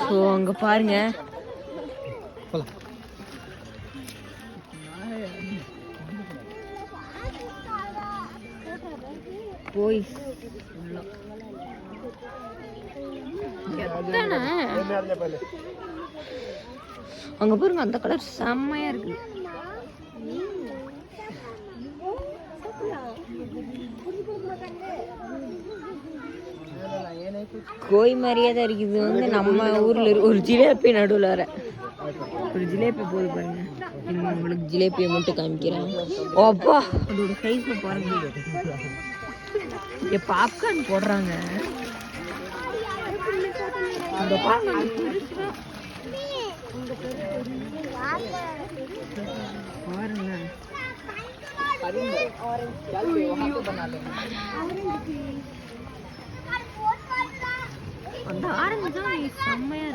So அங்கே பாருங்க போய் அங்க பாருங்க அந்த கலர் செம்மையா இருக்கு. கோய் மாதிரியே தான் இருக்குது. வந்து நம்ம ஊர்ல ஒரு ஜிலேபி நடுவில் வர ஒரு ஜிலேபி போது பாருங்க. உங்களுக்கு ஜிலேபியை மட்டும் காமிக்கிறேன். ஓப்பா அதோட சைஸ்ல பாருங்க. பாப்கார்ன் போடுறாங்க. அந்த ஆரஞ்சு தான் செம்மையா